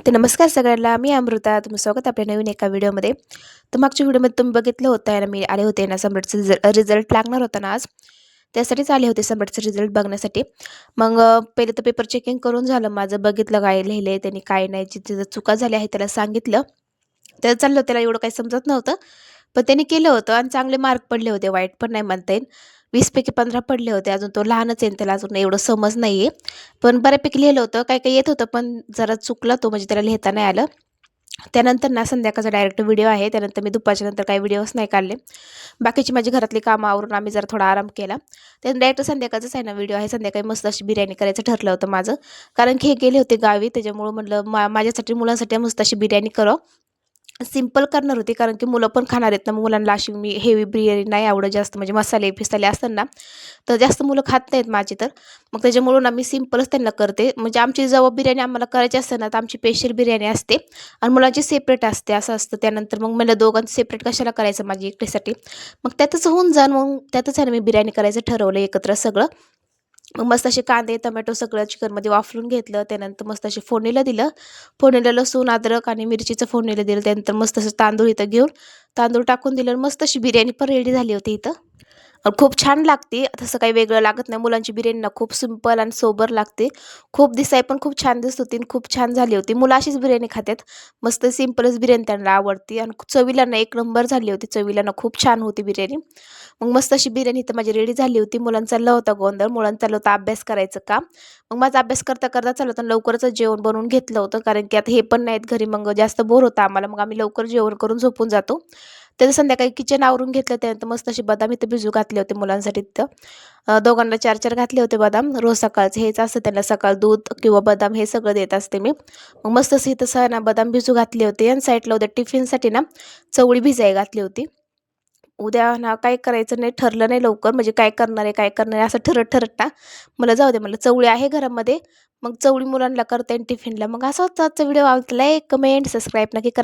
तर नमस्कार सगळ्यांना, मी अमृता. तुम्ही स्वागत आहे आपल्या नवीन एका व्हिडिओमध्ये. तर मागच्या व्हिडिओमध्ये तुम्ही बघितलं होतं आहे ना, मी आले होते ना सम्राटचं रिझल्ट लागणार होता ना आज, त्यासाठीच आले होते सम्राटचं रिझल्ट बघण्यासाठी. मग पहिले तर पेपर चेकिंग करून झालं माझं, बघितलं काय लिहिलंय त्यांनी काय नाही, जिथे चुका झाल्या आहेत त्याला सांगितलं. तर चाललं त्याला एवढं काही समजत नव्हतं, पण त्यांनी केलं होतं आणि चांगले मार्क पडले होते, वाईट पण नाही म्हणता येईल. 20 पैकी 15 पडले होते. अजून तो लहानच आहे, त्याला अजून एवढं समज नाहीये. पण बऱ्यापैकी लिहिलं होतं. काही-काही येत होतं, पण जरा चुकला तो, म्हणजे त्याला लिहिता नाही आलं. त्यानंतर ना संध्याकाळचा डायरेक्ट व्हिडिओ आहे. त्यानंतर मी दुपारच्या नंतर काही व्हिडिओज नाही काढले. बाकीची माझी घरातली कामं आवरून आम्ही जरा थोडा आराम केला. त्यानंतर डायरेक्ट संध्याकाळचाच आहे ना व्हिडिओ आहे. संध्याकाळी मस्त अशी बिर्याणी करायचं ठरलं होतं माझं. कारण की हे गेले होते गावी, त्याच्यामुळं म्हटलं माझ्यासाठी, मुलांसाठी मस्त अशी बिर्याणी करावं. सिंपल करणार होती, कारण की मुलं पण खाणार आहेत ना, मग मुलांना अशी मी हेवी बिर्याणी नाही आवडत जास्त, म्हणजे मसाले-फिसाले असतात ना, तर जास्त मुलं खात नाहीत माझी तर. मग त्याच्यामुळं ना मी सिंपलच त्यांना करते. म्हणजे आमची जेव्हा बिर्याणी आम्हाला करायची असते ना, तर आमची स्पेशल बिर्याणी असते आणि मुलांची सेपरेट असते, असं असतं. त्यानंतर मग मला दोघांचं सेपरेट कशाला करायचं माझी एकटीसाठी. मग त्यातच होऊन जाईल, मग त्यातच आहे ना मी बिर्याणी करायचं ठरवलं एकत्र सगळं. मग मस्त असे कांदे, टोमॅटो सगळं चिकनमध्ये वाफलून घेतलं. त्यानंतर मस्त असे फोडणीला दिलं. फोडणीला लसूण, अद्रक आणि मिरचीचं फोडणीला दिलं. त्यानंतर मस्त असं तांदूळ इथं घेऊन तांदूळ टाकून दिलं आणि मस्त अशी बिर्याणी पण रेडी झाली होती इथं. खूप छान लागते. तसं काही वेगळं लागत नाही. मुलांची बिर्याणी ना खूप सिंपल आणि सोबर लागते. खूप दिसाय पण खूप छान दिसत होती आणि खूप छान झाली होती. मुलं अशीच बिर्याणी खातात. मस्त सिंपलच बिर्याणी त्यांना आवडते आणि चवीला ना एक नंबर झाली होती. चवीला ना खूप छान होती बिर्याणी. मग मस्त अशी बिर्याणी तर माझी रेडी झाली होती. मुलांचा चालला होता गोंधळ. मुलांचा चाललं होतं अभ्यास करायचं काम. मग माझा अभ्यास करता चाललं होतं, लवकरच जेवण बनवून घेतलं होतं. कारण की आता हे पण नाहीत घरी, मग जास्त बोर होतं आम्हाला. मग आम्ही लवकर जेवण करून झोपून जातो. त्याचं संध्याकाळी किचन आवरून घेतलं. त्यानंतर मस्त असे बदाम इथं भिजू घातले होते मुलांसाठी तिथं. दोघांना 4-4 घातले होते बदाम. रोज सकाळचं हेच असतं त्यांना, सकाळ दूध किंवा बदाम हे सगळं देत असते मी. मग मस्त असं इथं ना बदाम भिजू घातले होते आणि साईडला उद्या टिफिनसाठी ना चवळी भिजायला घातली होती. उद्या ना काही करायचं नाही, ठरलं नाही लवकर, म्हणजे काय करणार आहे, काय करणार आहे असं ठरत ना, मला जाऊ दे म्हणलं चवळी आहे घरामध्ये, मग चवळी मुलांना करता येईल टिफिनला. मग असा होता आजचा व्हिडिओ. आवडला लाईक, कमेंट, सबस्क्राईब नक्की करा.